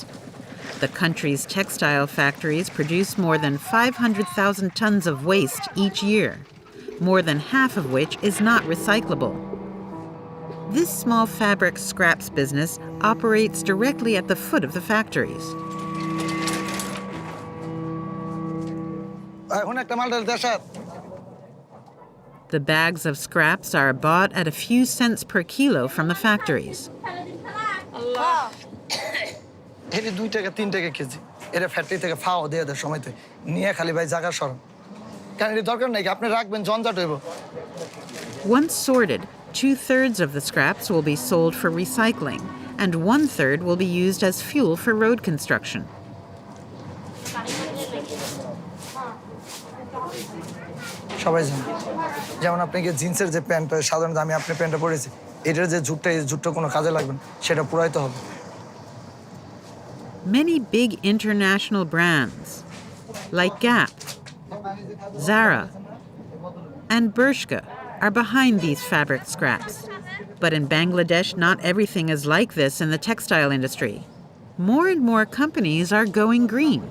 A: The country's textile factories produce more than 500,000 tons of waste each year, more than half of which is not recyclable. This small fabric scraps business operates directly at the foot of the factories. The bags of scraps are bought at a few cents per kilo from the factories. Once sorted, 2/3 of the scraps will be sold for recycling, and 1/3 will be used as fuel for road construction.
W: সবাই জানে যেমন আপনাকে জিন্সের যে প্যান্টটা সাধারণত আমি আপনার প্যান্টটা পরেছি এটার যে জুটটা এই জুটটা কোনো কাজে লাগবে না সেটা পুরাইতে হবে
A: Many big international brands like Gap, Zara, and Bershka are behind these fabric scraps. But in Bangladesh, not everything is like this in the textile industry. More and more companies are going green.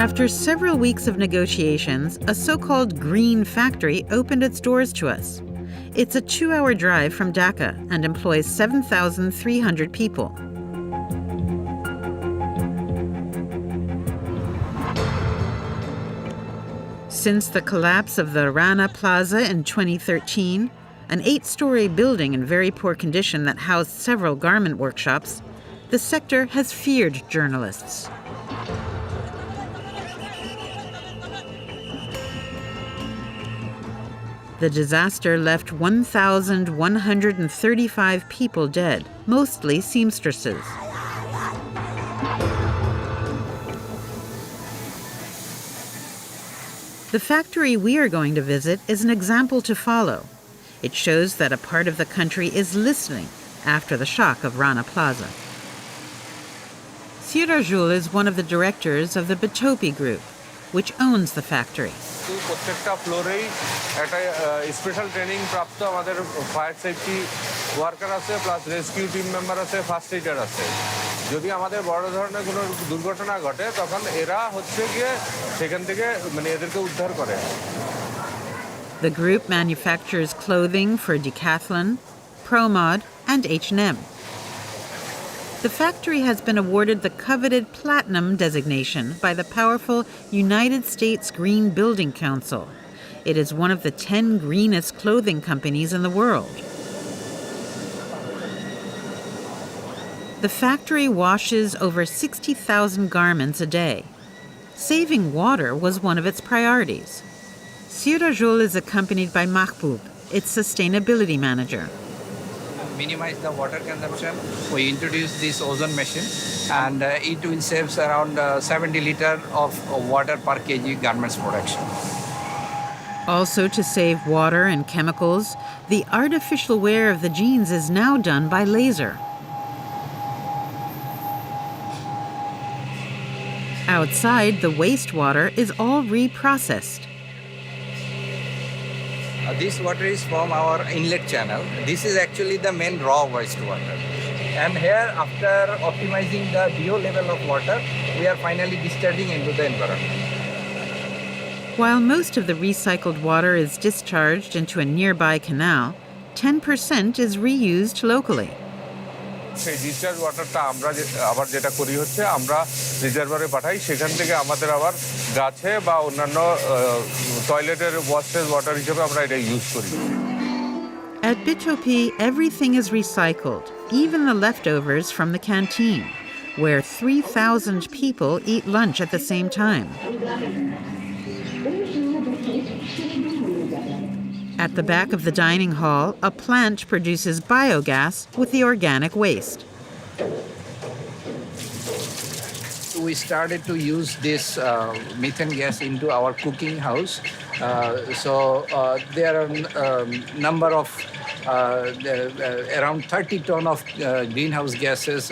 A: After several weeks of negotiations, a so-called green factory opened its doors to us. It's a 2-hour drive from Dhaka and employs 7,300 people. Since the collapse of the Rana Plaza in 2013, an 8-story building in very poor condition that housed several garment workshops, the sector has feared journalists. The disaster left 1,135 people dead, mostly seamstresses. The factory we are going to visit is an example to follow. It shows that a part of the country is listening after the shock of Rana Plaza. Sirajul is one of the directors of the Batopi Group, which owns the factory.
X: প্রত্যেকটা ফ্লোরেই একটা special training প্রাপ্ত আমাদের fire safety worker আছে plus rescue team member আছে first Eder আছে যদি আমাদের বড় ধরনের কোনো দুর্ঘটনা ঘটে তখন এরা হচ্ছে গিয়ে সেখান থেকে মানে এদেরকে উদ্ধার করে
A: The group manufactures clothing for Decathlon, ProMod, and H&M. The factory has been awarded the coveted Platinum designation by the powerful United States Green Building Council. It is one of the 10 greenest clothing companies in the world. The factory washes over 60,000 garments a day. Saving water was one of its priorities. Sirajul is accompanied by Mahbub, its sustainability manager.
J: Minimize the water consumption. We introduced this ozone machine, and it will save around 70 liters of water per kg garments production.
A: Also, to save water and chemicals, the artificial wear of the jeans is now done by laser. Outside, the wastewater is all reprocessed.
J: This water is from our inlet channel. This is actually the main raw wastewater. And here, after optimizing the DO level of water, we are finally discharging into the environment.
A: While most of the recycled water is discharged into a nearby canal, 10% is reused locally.
X: সেই discharge ওয়াটারটা আমরা আবার যেটা করি হচ্ছে আমরা রিজার্ভারে পাঠাই, সেখান থেকে আমাদের আবার গাছে বা অন্যান্য টয়লেটের ওয়াশেজ ওয়াটার হিসেবে আমরা এটা ইউজ করি।
A: At Bitopi, everything is recycled, even the leftovers from the canteen, where 3,000 people eat lunch at the same time. At the back of the dining hall, a plant produces biogas with the organic waste.
J: We started to use this methane gas into our cooking house. There are a number of around 30 tons of greenhouse gases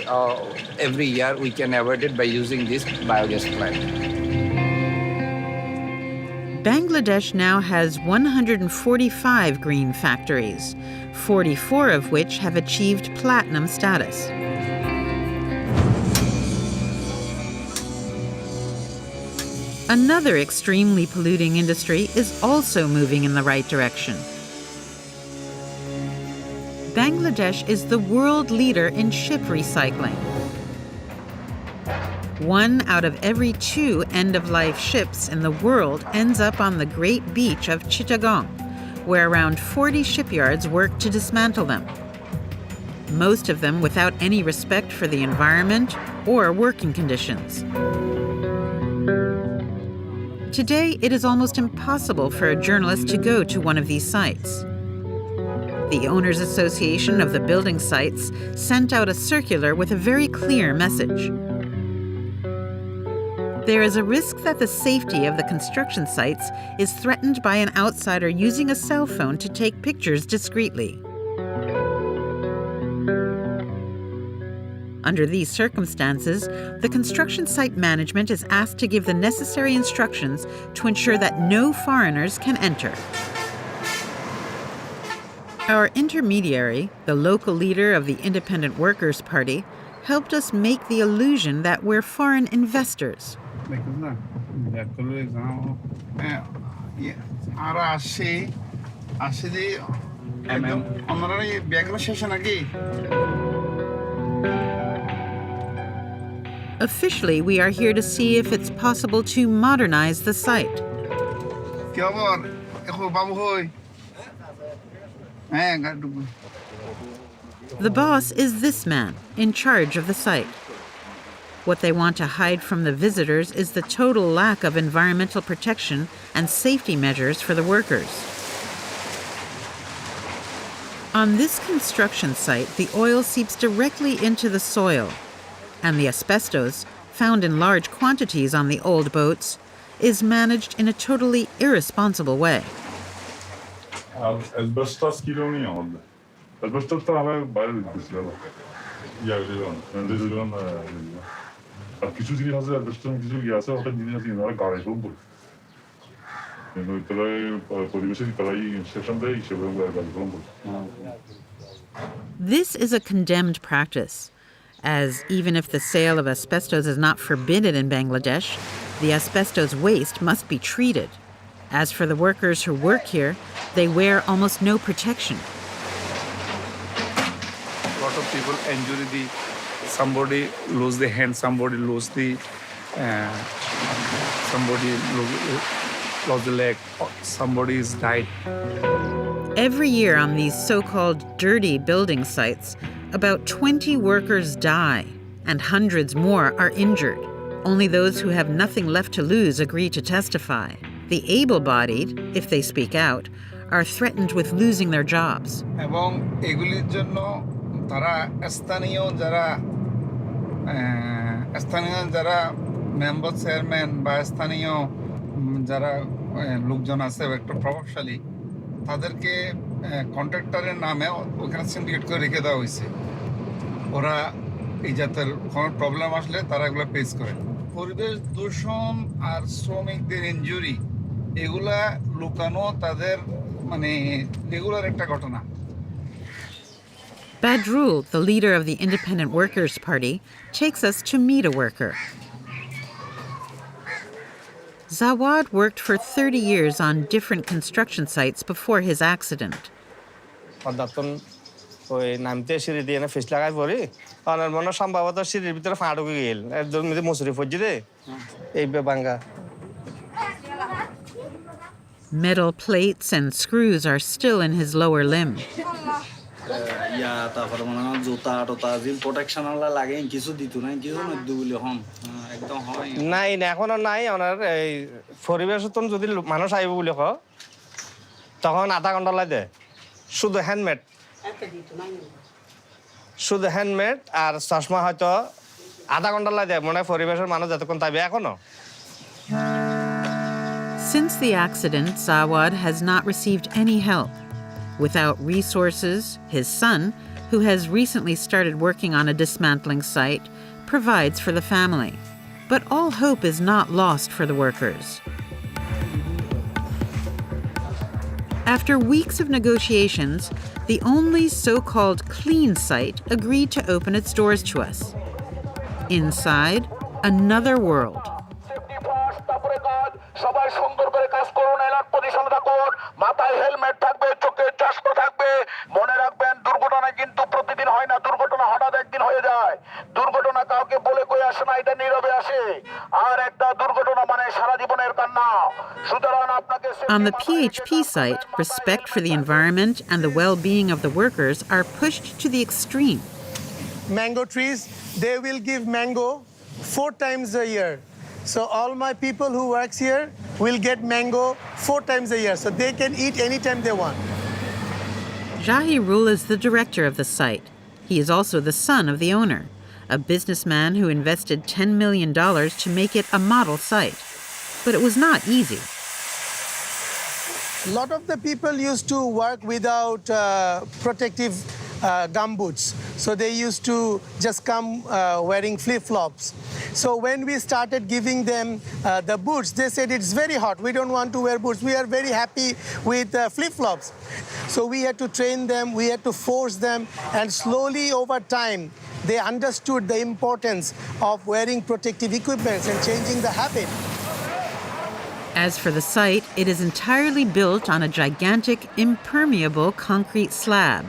J: every year we can avoid it by using this biogas plant.
A: Bangladesh now has 145 green factories, 44 of which have achieved platinum status. Another extremely polluting industry is also moving in the right direction. Bangladesh is the world leader in ship recycling. 1 out of every 2 end-of-life ships in the world ends up on the Great Beach of Chittagong, where around 40 shipyards work to dismantle them. Most of them without any respect for the environment or working conditions. Today, it is almost impossible for a journalist to go to one of these sites. The Owners Association of the building sites sent out a circular with a very clear message. There is a risk that the safety of the construction sites is threatened by an outsider using a cell phone to take pictures discreetly. Under these circumstances, the construction site management is asked to give the necessary instructions to ensure that no foreigners can enter. Our intermediary, the local leader of the Independent Workers' Party, helped us make the illusion that we're foreign investors. Officially, we are here to see if it's possible to modernize the site. The boss is this man, in charge of the site. What they want to hide from the visitors is the total lack of environmental protection and safety measures for the workers. On this construction site, the oil seeps directly into the soil, and the asbestos, found in large quantities on the old boats, is managed in a totally irresponsible way.
C: Asbestos kilo niye aldı? Asbestos da haber bayır bitmişler. Yerliler, öndezilen আর কিছু জিনিস আছে asbestos কিছু আছে ওটা জিনিস আছে না গাড়ি সব কিন্তু তাই পরিবেশের তাই সেকশন দেয় সেভাবে গাড়ি সব
A: This is a condemned practice, as even if the sale of asbestos is not forbidden in Bangladesh, the asbestos waste must be treated. As for the workers who work here, they wear almost no protection.
K: A lot of people injury somebody lose the hand, somebody lose the lost the leg, somebody is died.
A: Every year on these so-called dirty building sites, about 20 workers die and hundreds more are injured. Only those who have nothing left to lose agree to testify. The able-bodied, if they speak out, are threatened with losing their jobs.
K: এবং এগুলির জন্য তারা স্থানীয় যারা member chairman বা স্থানীয় যারা লোকজন আছে একটু প্রভাবশালী তাদেরকে কন্ট্রাক্টরের নামে ওখানে সিন্ডিকেট করে রেখে দেওয়া হয়েছে। ওরা এই জাতের কোনো প্রবলেম আসলে তারা এগুলো ফেস করে। পরিবেশ দূষণ আর শ্রমিকদের ইনজুরি এগুলা লুকানো তাদের মানে রেগুলার একটা ঘটনা।
A: Badrul, the leader of the Independent Workers' Party, takes us to meet a worker. Zawad worked for 30 years on different construction sites before his accident.
G: ওই নামতে সিঁড়ি দিয়ে না ফিস লাগাই পড়ি অনার মনে সম্ভবত সিঁড়ির ভিতরে ফাঁ ঢুকে গেল একদম মসুরি ফজি রে এই বাঙ্গা
A: Metal plates and screws are still in his lower limb.
L: তারপরে মনে হয় জুতা টোতা জিম প্রোটেকশন আলা লাগে কিছু দিত না কিছু না দুগুলি হন একদম হয়
G: নাই না এখনো নাই ওনার এই পরিবেশতন যদি মানুষ আইব বলে ক তখন আধা ঘন্টা লাগে শুধু হ্যান্ডমেড আর চশমা হয়তো আধা ঘন্টা লাগে মনে হয় পরিবেশের মানুষ যতক্ষণ তাইবে এখনো।
A: Since the accident, Zawad has not received any help. Without resources, his son, who has recently started working on a dismantling site, provides for the family. But all hope is not lost for the workers. After weeks of negotiations, the only so-called clean site agreed to open its doors to us. Inside, another world.
M: সবাই সুন্দর করে কাজ করুন, alert পজিশনে থাকুন, মাথায় helmet থাকবে, চোখে চশমা থাকবে। মনে রাখবেন দুর্ঘটনা কিন্তু প্রতিদিন হয় না, দুর্ঘটনা হঠাৎ একদিন হয়ে যায়। দুর্ঘটনা কাউকে বলে কই আসে না, এটা নীরবে আসে। আর একটা দুর্ঘটনা মানে সারা জীবনের কান্না। সুতরাং আপনাকে
A: On the PHP site, respect for the environment and the well-being of the workers are pushed to the extreme.
O: Mango trees, they will give mango 4 times a year. So all my people who works here will get mango 4 times a year. So they can eat anytime they want.
A: Jahirul is the director of the site. He is also the son of the owner, a businessman who invested $10 million to make it a model site. But it was not easy.
O: A lot of the people used to work without protective gumboots. So they used to just come wearing flip-flops. So when we started giving them the boots, they said it's very hot. We don't want to wear boots. We are very happy with flip-flops. So we had to train them. We had to force them. And slowly over time, they understood the importance of wearing protective equipment and changing the habit.
A: As for the site, it is entirely built on a gigantic, impermeable concrete slab.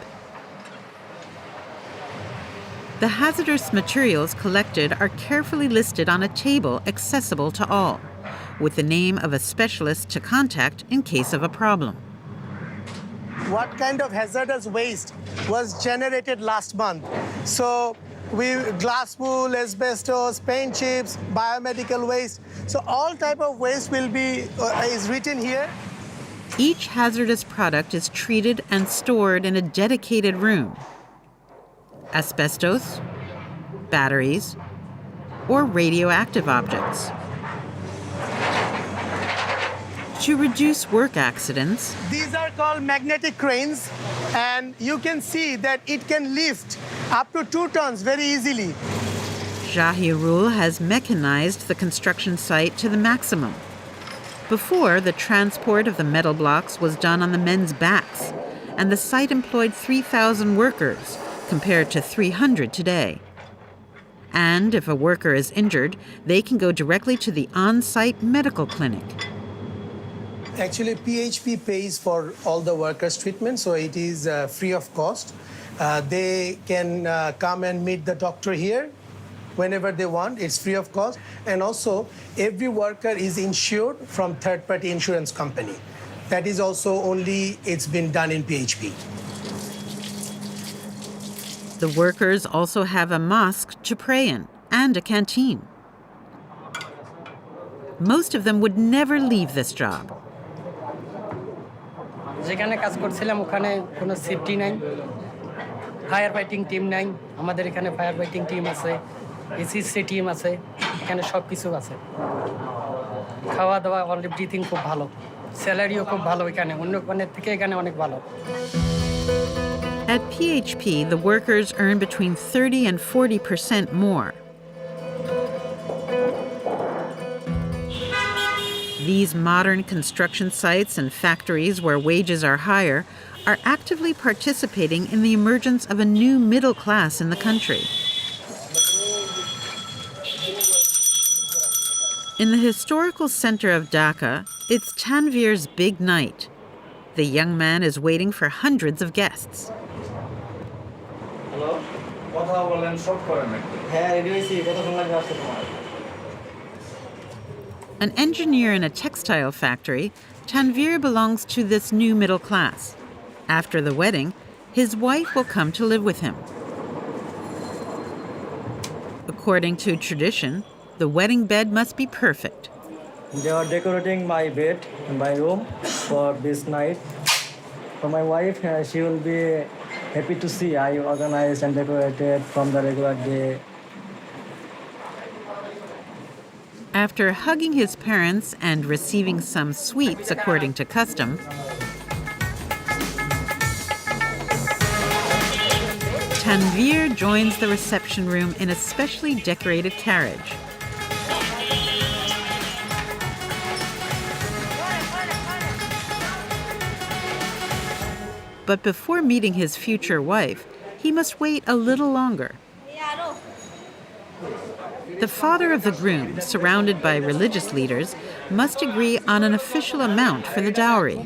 A: The hazardous materials collected are carefully listed on a table accessible to all, with the name of a specialist to contact in case of a problem.
O: What kind of hazardous waste was generated last month? So glass wool, asbestos, paint chips, biomedical waste. So all type of waste will be is written here.
A: Each hazardous product is treated and stored in a dedicated room. Asbestos, batteries, or radioactive objects. To reduce work accidents,
O: these are called magnetic cranes, and you can see that it can lift up to 2 tons very easily.
A: Jahirul has mechanized the construction site to the maximum. Before, the transport of the metal blocks was done on the men's backs, and the site employed 3,000 workers, compared to 300 today. And if a worker is injured, they can go directly to the on-site medical clinic.
O: Actually, PHP pays for all the workers' treatment, so it is free of cost. They can come and meet the doctor here whenever they want. It's free of cost. And also, every worker is insured from third-party insurance company. That is also only, it's been done in PHP.
A: The workers also have a mosque to pray in and a canteen. Most of them would never leave this job.
B: যেখানে কাজ করছিলাম ওখানে কোনো safety নাই, fire fighting team নাই। আমাদের এখানে fire fighting team আছে, এসিসি টিম আছে, এখানে সব কিছু আছে। খাওয়া দাওয়া এভরিথিং খুব ভালো, স্যালারিও খুব ভালো এখানে, অন্য কোনের থেকে এখানে অনেক ভালো।
A: At PHP, the workers earn between 30 and 40% more. These modern construction sites and factories where wages are higher are actively participating in the emergence of a new middle class in the country. In the historical center of Dhaka, it's Tanvir's big night. The young man is waiting for hundreds of guests.
L: Hello, কথা বলেন, short করেন একটু। হ্যাঁ, ready হইছি, কতক্ষণ লাগবে আসতে তোমার?
A: An engineer in a textile factory, Tanvir belongs to this new middle class. After the wedding, his wife will come to live with him. According to tradition, the wedding bed must be perfect.
I: They are decorating my bed in my room for this night. For my wife, she will be happy to see I organized and decorated from the regular day.
A: After hugging his parents and receiving some sweets according to custom, Tanvir joins the reception room in a specially decorated carriage. But before meeting his future wife, he must wait a little longer. The father of the groom, surrounded by religious leaders, must agree on an official amount for the dowry.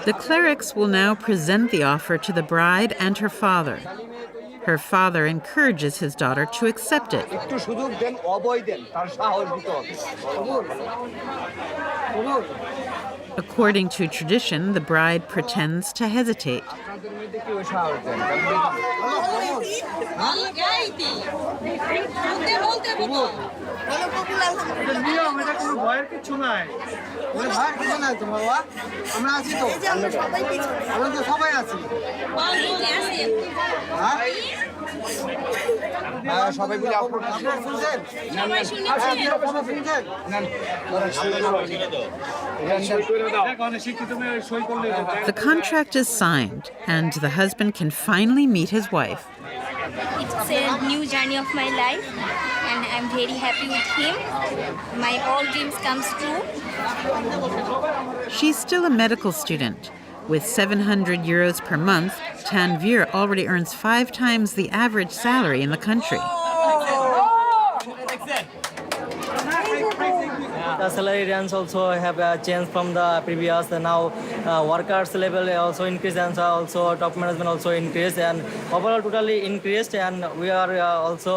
A: The clerics will now present the offer to the bride and her father. Her father encourages his daughter to accept it. According to tradition, the bride pretends to hesitate. The contract is signed, and the husband can finally meet his wife.
S: It's a new journey of my life, and I'm very happy with him. My all dreams comes true.
A: She's still a medical student. With 700 euros per month, Tanvir already earns 5 times the average salary in the country.
I: The salary range also have changed from the previous. Now workers level also increased, and also top management also increased, and overall totally increased. And we are also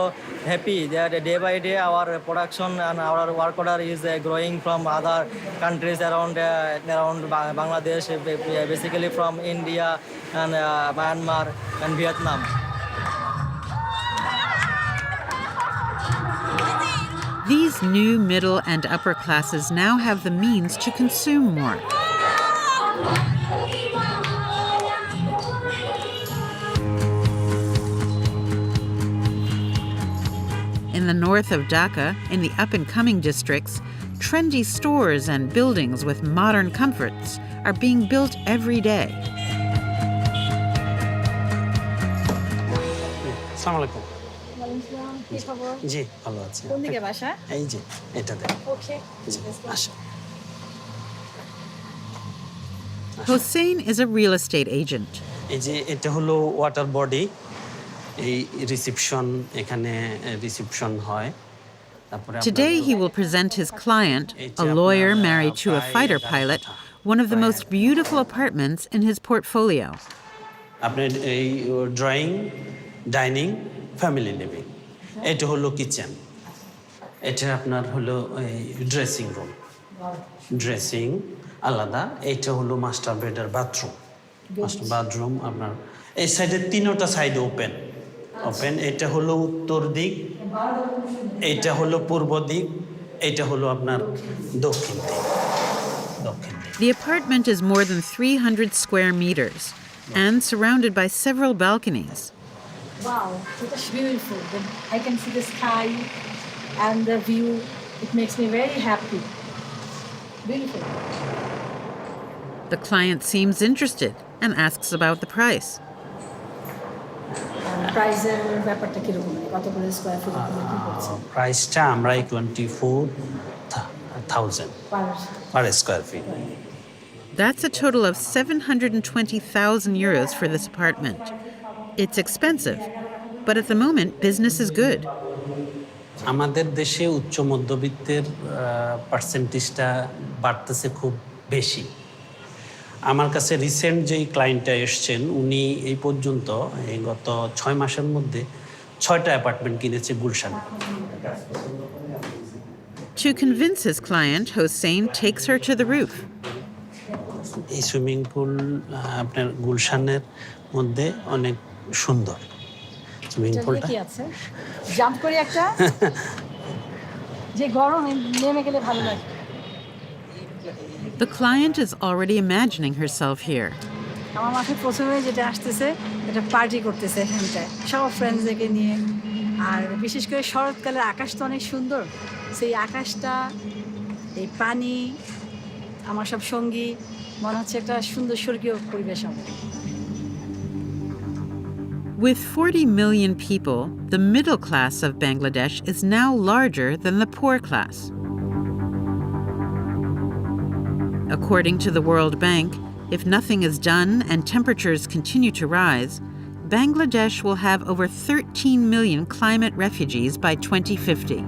I: happy that day by day our production and our work order is growing from other countries around Bangladesh, basically from India and Myanmar and Vietnam.
A: These new middle and upper classes now have the means to consume more. In the north of Dhaka, in the up-and-coming districts, trendy stores and buildings with modern comforts are being built every day.
B: আসসালামু আলাইকুম। জি, ভালো আছি।
Q: কোন দিকে বাসা?
B: এই যে এটাতে।
Q: ওকে।
B: জি, আসো।
A: Hossein is a real estate agent.
P: এই যে এটা হলো ওয়াটার বডি, এই রিসেপশন, এখানে রিসেপশন হয়।
A: Today he will present his client, a lawyer married to a fighter pilot, one of the most beautiful apartments in his portfolio.
P: আপনার এই drawing, dining, family living. এটা হলো কিচেন, এটা আপনার হলো ড্রেসিং রুম, ড্রেসিং আলাদা। এটা হলো মাস্টার বেড আর বাথরুম। মাস্টার বাথরুম আপনার এই সাইডে তিনটা সাইড ওপেন। এটা হলো উত্তর দিক, এটা হলো পূর্ব দিক, এটা হলো আপনার দক্ষিণ দিক।
A: The apartment is more than 300 square meters and surrounded by several balconies.
Q: Wow, it's beautiful. I can see the sky and the view. It makes me very happy. Beautiful.
A: The client seems interested and asks about the price.
Q: প্রাইসের ব্যাপারটা কিরকম, কত করে square foot কি করছে?
P: প্রাইসটা আমরা 24,000 per square feet.
A: That's a total of 720,000 euros for this apartment. It's expensive, but at the moment business is good.
P: আমাদের দেশে উচ্চ মধ্যবিত্তের পার্সেন্টেজটা বাড়তেছে খুব বেশি। আমার কাছে রিসেন্ট যেই ক্লায়েন্টটা এসছেন, উনি এই পর্যন্ত এই গত 6 মাসের মধ্যে 6টা অ্যাপার্টমেন্ট কিনেছে গুলশানে।
A: To convince his client, Hossein takes her to the roof.
P: এই সুইমিং পুল আপনার গুলশানের মধ্যে অনেক সুন্দর। সুইমিং পুলটা
Q: কি আছে? জাম্প করি একটা, যে গরম নেমে গেলে ভালো লাগে।
A: The client is already imagining herself here.
Q: আমার মাথায় প্রথমে যেটা আসতেছে, এটা পার্টি করতেছে এখানটায় সব ফ্রেন্ডসদেরকে নিয়ে। আর বিশেষ করে শরৎকালের আকাশ তো অনেক সুন্দর, সেই আকাশটা, এই পানি, আমার সব সঙ্গী, মনে হচ্ছে একটা সুন্দর স্বর্গীয় পরিবেশ হবে।
A: With 40 million people, the middle class of Bangladesh is now larger than the poor class. According to the World Bank, if nothing is done and temperatures continue to rise, Bangladesh will have over 13 million climate refugees by 2050.